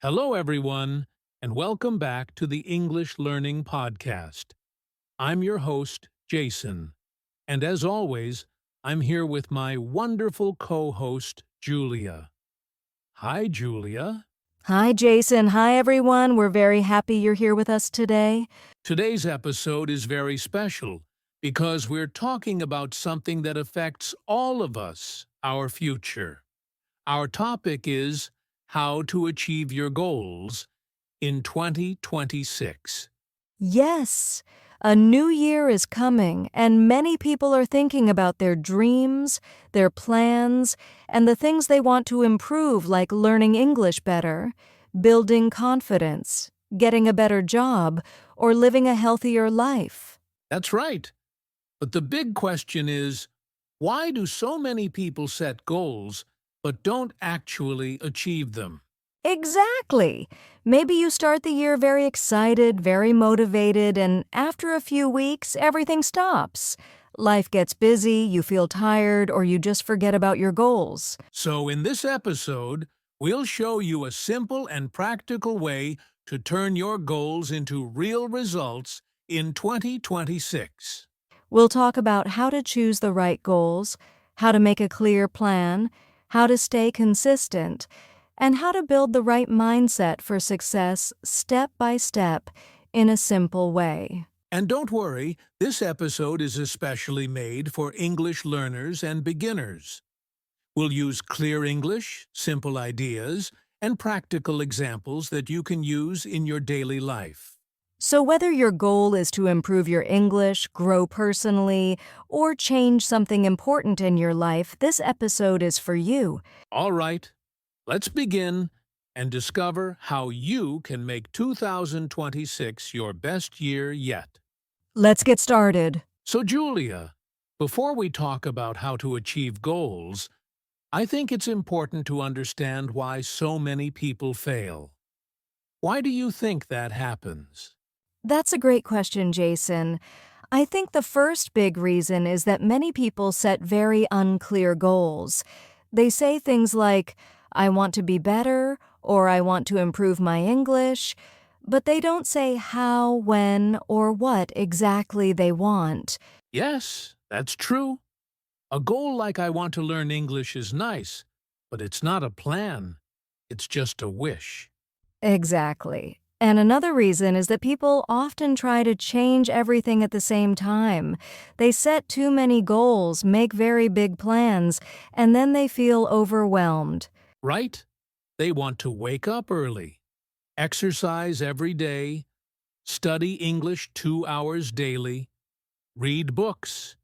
Hello, everyone, and welcome back to the English Learning Podcast. I'm your host, Jason, and as always, I'm here with my wonderful co-host, Julia. Hi, Julia. Hi, Jason. Hi, everyone. We're very happy you're here with us today. Today's episode is very special because we're talking about something that affects all of us, our future. Our topic is how to achieve your goals in 2026. Yes, a new year is coming, and many people are thinking about their dreams, their plans, and the things they want to improve, like learning English better, building confidence, getting a better job, or living a healthier life. That's right. But the big question is, why do so many people set goals but don't actually achieve them? Exactly. Maybe you start the year very excited, very motivated, and after a few weeks, everything stops. Life gets busy, you feel tired, or you just forget about your goals. So in this episode, we'll show you a simple and practical way to turn your goals into real results in 2026. We'll talk about how to choose the right goals, how to make a clear plan, how to stay consistent, and how to build the right mindset for success step by step in a simple way. And don't worry, this episode is especially made for English learners and beginners. We'll use clear English, simple ideas, and practical examples that you can use in your daily life. So whether your goal is to improve your English, grow personally, or change something important in your life, this episode is for you. All right, let's begin and discover how you can make 2026 your best year yet. Let's get started. So, Julia, before we talk about how to achieve goals, I think it's important to understand why so many people fail. Why do you think that happens? That's a great question, Jason. I think the first big reason is that many people set very unclear goals. They say things like, I want to be better, or I want to improve my English, but they don't say how, when, or what exactly they want. Yes, that's true. A goal like I want to learn English is nice, but it's not a plan. It's just a wish. Exactly. And another reason is that people often try to change everything at the same time. They set too many goals, make very big plans, and then they feel overwhelmed. Right? They want to wake up early, exercise every day, study English 2 hours daily, read books,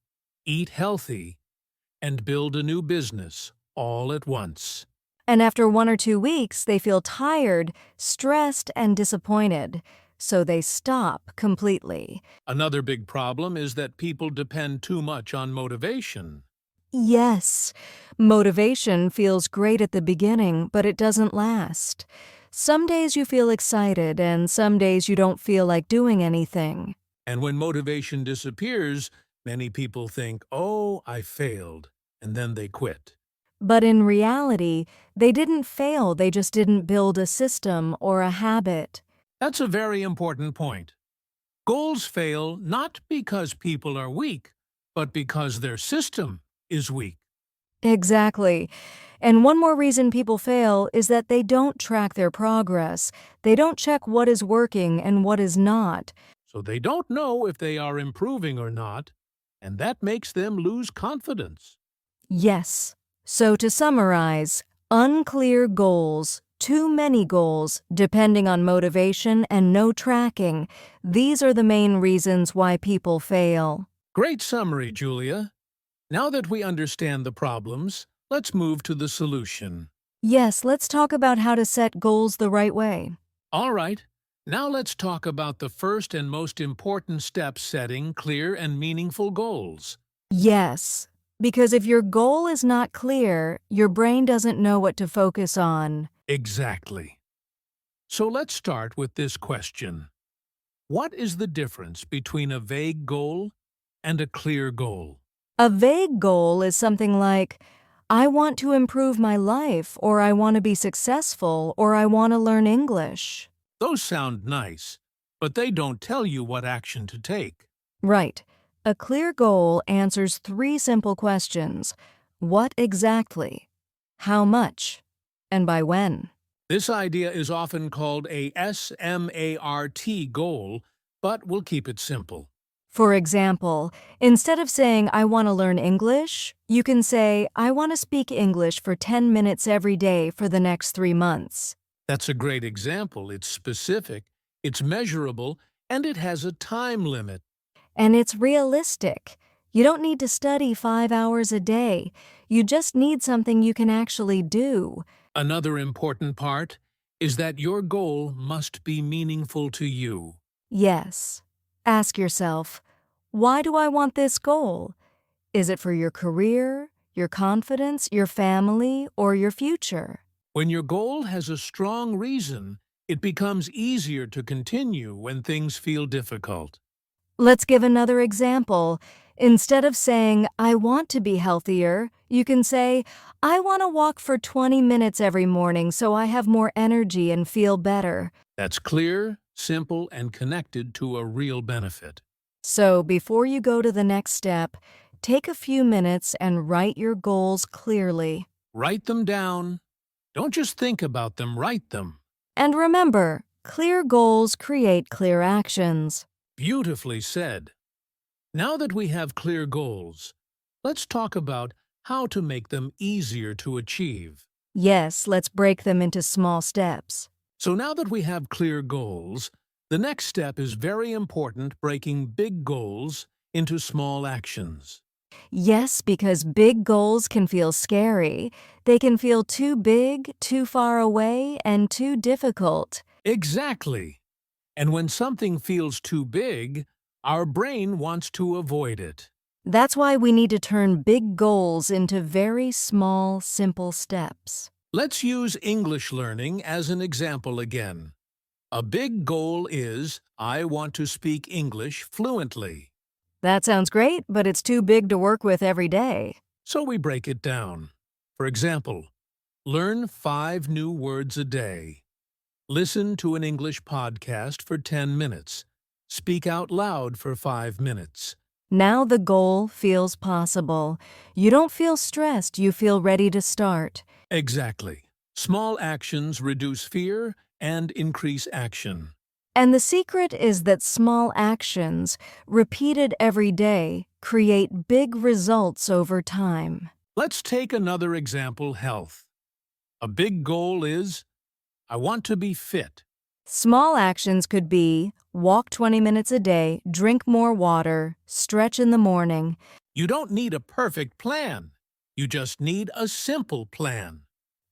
eat healthy, and build a new business all at once. And after 1 or 2 weeks, they feel tired, stressed, and disappointed. So they stop completely. Another big problem is that people depend too much on motivation. Yes, motivation feels great at the beginning, but it doesn't last. Some days you feel excited, and some days you don't feel like doing anything. And when motivation disappears, many people think, oh, I failed, and then they quit. But in reality, they didn't fail, they just didn't build a system or a habit. That's a very important point. Goals fail not because people are weak, but because their system is weak. Exactly. And one more reason people fail is that they don't track their progress. They don't check what is working and what is not. So they don't know if they are improving or not, and that makes them lose confidence. Yes. So to summarize, unclear goals, too many goals, depending on motivation and no tracking, these are the main reasons why people fail. Great summary, Julia. Now that we understand the problems, let's move to the solution. Yes, let's talk about how to set goals the right way. All right, now let's talk about the first and most important step: setting clear and meaningful goals. Yes, because if your goal is not clear, your brain doesn't know what to focus on. Exactly. So let's start with this question. What is the difference between a vague goal and a clear goal? A vague goal is something like, I want to improve my life, or I want to be successful, or I want to learn English. Those sound nice, but they don't tell you what action to take. Right. A clear goal answers three simple questions. What exactly? How much? And by when? This idea is often called a SMART goal, but we'll keep it simple. For example, instead of saying, I want to learn English, you can say, I want to speak English for 10 minutes every day for the next 3 months. That's a great example. It's specific, it's measurable, and it has a time limit. And it's realistic. You don't need to study 5 hours a day. You just need something you can actually do. Another important part is that your goal must be meaningful to you. Yes. Ask yourself, why do I want this goal? Is it for your career, your confidence, your family, or your future? When your goal has a strong reason, it becomes easier to continue when things feel difficult. Let's give another example. Instead of saying, I want to be healthier, you can say, I want to walk for 20 minutes every morning so I have more energy and feel better. That's clear, simple, and connected to a real benefit. So before you go to the next step, take a few minutes and write your goals clearly. Write them down. Don't just think about them, write them. And remember, clear goals create clear actions. Beautifully said. Now that we have clear goals, let's talk about how to make them easier to achieve. Yes, let's break them into small steps. So now that we have clear goals, the next step is very important, breaking big goals into small actions. Yes, because big goals can feel scary. They can feel too big, too far away, and too difficult. Exactly. And when something feels too big, our brain wants to avoid it. That's why we need to turn big goals into very small, simple steps. Let's use English learning as an example again. A big goal is, I want to speak English fluently. That sounds great, but it's too big to work with every day. So we break it down. For example, learn 5 new words a day. Listen to an English podcast for 10 minutes. Speak out loud for 5 minutes. Now the goal feels possible. You don't feel stressed, you feel ready to start. Exactly. Small actions reduce fear and increase action. And the secret is that small actions, repeated every day, create big results over time. Let's take another example, health. A big goal is, I want to be fit. Small actions could be walk 20 minutes a day, drink more water, stretch in the morning. You don't need a perfect plan. You just need a simple plan.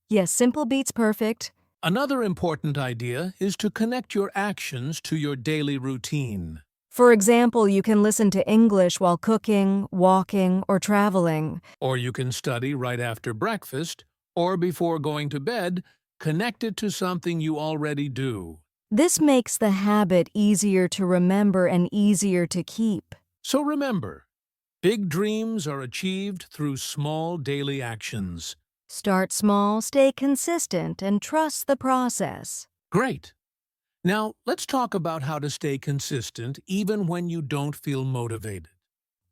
Yes, simple beats perfect. Another important idea is to connect your actions to your daily routine. For example, you can listen to English while cooking, walking, or traveling. Or you can study right after breakfast or before going to bed, connect it to something you already do. This makes the habit easier to remember and easier to keep. So remember, big dreams are achieved through small daily actions. Start small, stay consistent, and trust the process. Great. Now, let's talk about how to stay consistent even when you don't feel motivated.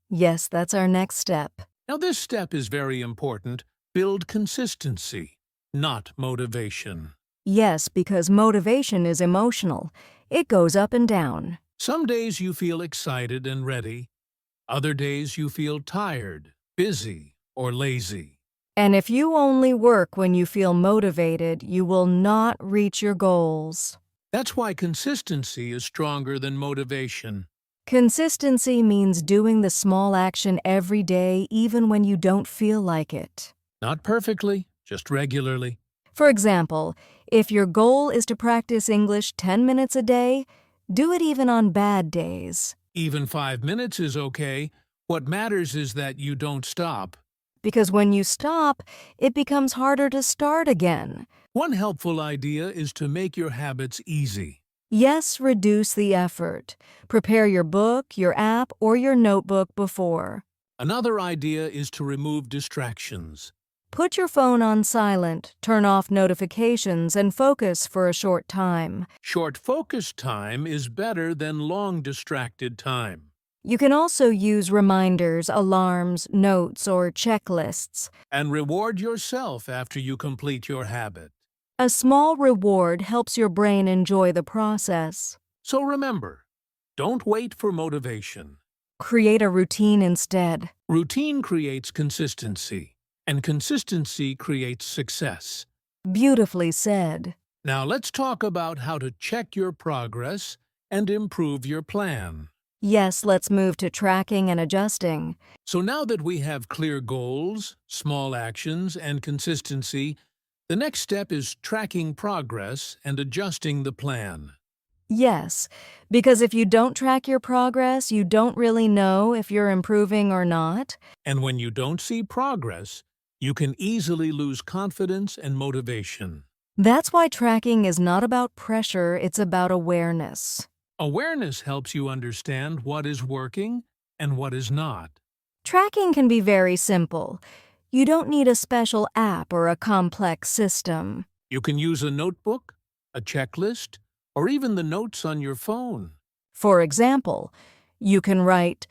Yes, that's our next step. Now, this step is very important. Build consistency, not motivation. Yes, because motivation is emotional. It goes up and down. Some days you feel excited and ready. Other days you feel tired, busy, or lazy. And if you only work when you feel motivated, you will not reach your goals. That's why consistency is stronger than motivation. Consistency means doing the small action every day, even when you don't feel like it. Not perfectly, just regularly. For example, if your goal is to practice English 10 minutes a day, do it even on bad days. Even 5 minutes is okay. What matters is that you don't stop. Because when you stop, it becomes harder to start again. One helpful idea is to make your habits easy. Yes, reduce the effort. Prepare your book, your app, or your notebook before. Another idea is to remove distractions. Put your phone on silent, turn off notifications, and focus for a short time. Short focus time is better than long distracted time. You can also use reminders, alarms, notes, or checklists. And reward yourself after you complete your habit. A small reward helps your brain enjoy the process. So remember, don't wait for motivation. Create a routine instead. Routine creates consistency, and consistency creates success. Beautifully said. Now let's talk about how to check your progress and improve your plan. Yes, let's move to tracking and adjusting. So now that we have clear goals, small actions, and consistency, the next step is tracking progress and adjusting the plan. Yes, because if you don't track your progress, you don't really know if you're improving or not. And when you don't see progress, you can easily lose confidence and motivation. That's why tracking is not about pressure, it's about awareness. Awareness helps you understand what is working and what is not. Tracking can be very simple. You don't need a special app or a complex system. You can use a notebook, a checklist, or even the notes on your phone. For example, you can write,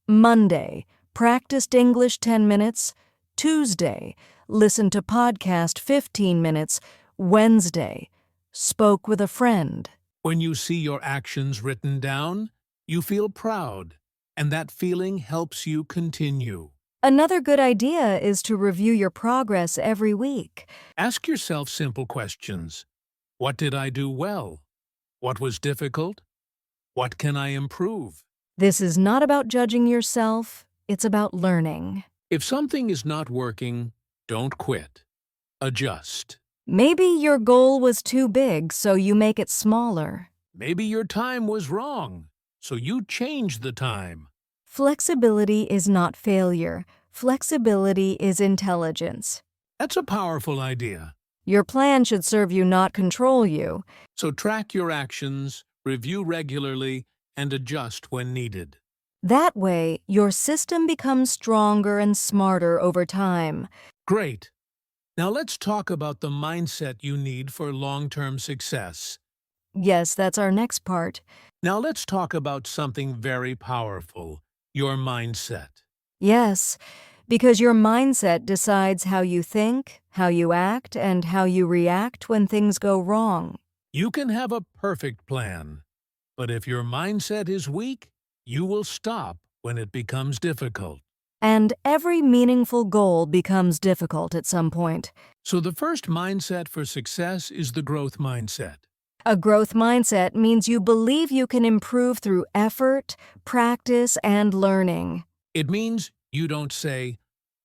Monday, practiced English 10 minutes. Tuesday, listened to podcast 15 minutes. Wednesday, spoke with a friend. When you see your actions written down, you feel proud, and that feeling helps you continue. Another good idea is to review your progress every week. Ask yourself simple questions. What did I do well? What was difficult? What can I improve? This is not about judging yourself, it's about learning. If something is not working, don't quit. Adjust. Maybe your goal was too big, so you make it smaller. Maybe your time was wrong, so you change the time. Flexibility is not failure. Flexibility is intelligence. That's a powerful idea. Your plan should serve you, not control you. So track your actions, review regularly, and adjust when needed. That way, your system becomes stronger and smarter over time. Great. Now let's talk about the mindset you need for long-term success. Yes, that's our next part. Now let's talk about something very powerful, your mindset. Yes, because your mindset decides how you think, how you act, and how you react when things go wrong. You can have a perfect plan, but if your mindset is weak, you will stop when it becomes difficult. And every meaningful goal becomes difficult at some point. So the first mindset for success is the growth mindset. A growth mindset means you believe you can improve through effort, practice, and learning. It means you don't say,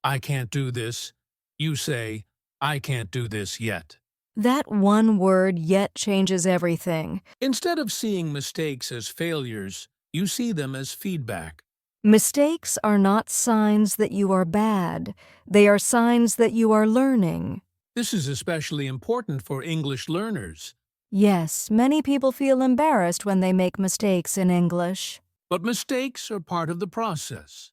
I can't do this. You say, I can't do this yet. That one word "yet" changes everything. Instead of seeing mistakes as failures, you see them as feedback. Mistakes are not signs that you are bad. They are signs that you are learning. This is especially important for English learners. Yes, many people feel embarrassed when they make mistakes in English. But mistakes are part of the process.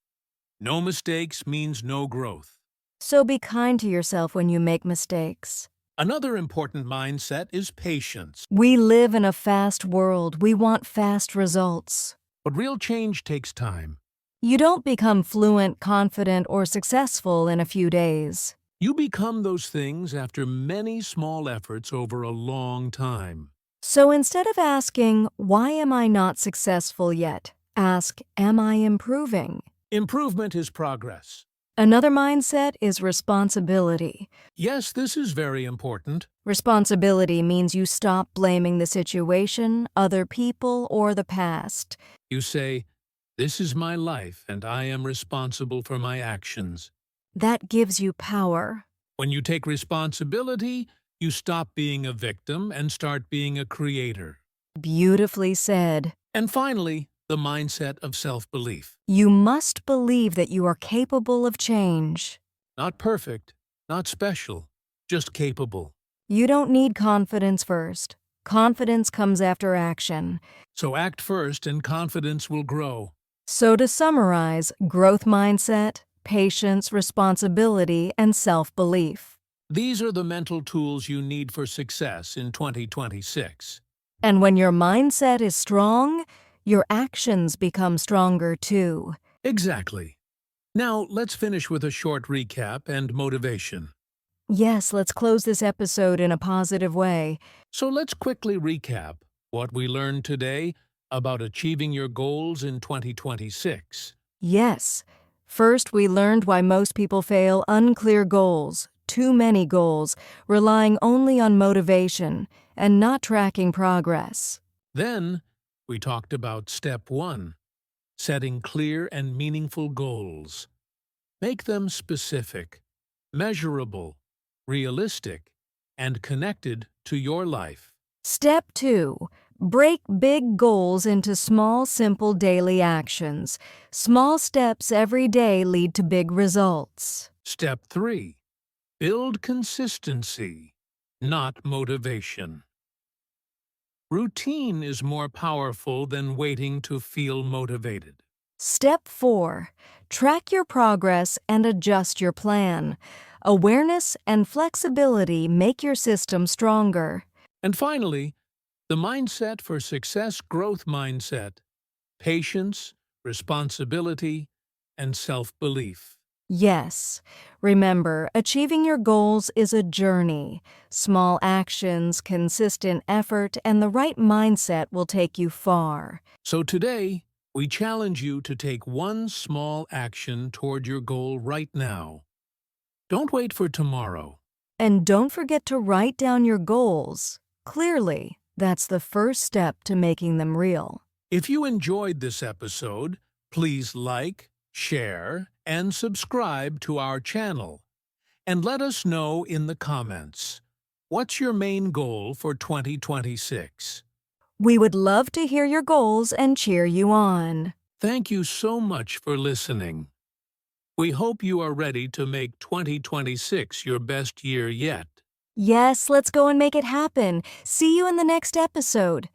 No mistakes means no growth. So be kind to yourself when you make mistakes. Another important mindset is patience. We live in a fast world. We want fast results. But real change takes time. You don't become fluent, confident, or successful in a few days. You become those things after many small efforts over a long time. So instead of asking, why am I not successful yet? Ask, am I improving? Improvement is progress. Another mindset is responsibility. Yes, this is very important. Responsibility means you stop blaming the situation, other people, or the past. You say, this is my life and I am responsible for my actions. That gives you power. When you take responsibility, you stop being a victim and start being a creator. Beautifully said. And finally, the mindset of self-belief. You must believe that you are capable of change. Not perfect, not special, just capable. You don't need confidence first. Confidence comes after action. So act first and confidence will grow. So to summarize, growth mindset, patience, responsibility, and self-belief. These are the mental tools you need for success in 2026. And when your mindset is strong, your actions become stronger too. Exactly. Now, let's finish with a short recap and motivation. Yes, let's close this episode in a positive way. So let's quickly recap what we learned today about achieving your goals in 2026. Yes. First, we learned why most people fail: unclear goals, too many goals, relying only on motivation, and not tracking progress. Then, we talked about step 1, setting clear and meaningful goals. Make them specific, measurable, realistic, and connected to your life. Step 2. Break big goals into small, simple daily actions. Small steps every day lead to big results. Step 3. Build consistency, not motivation. Routine is more powerful than waiting to feel motivated. Step 4. Track your progress and adjust your plan. Awareness and flexibility make your system stronger. And finally, the mindset for success growth mindset, patience, responsibility, and self-belief. Yes, remember, achieving your goals is a journey. Small actions, consistent effort, and the right mindset will take you far. So today, we challenge you to take one small action toward your goal right now. Don't wait for tomorrow. And don't forget to write down your goals clearly. That's the first step to making them real. If you enjoyed this episode, please like, share, and subscribe to our channel. And let us know in the comments, what's your main goal for 2026? We would love to hear your goals and cheer you on. Thank you so much for listening. We hope you are ready to make 2026 your best year yet. Yes, let's go and make it happen. See you in the next episode.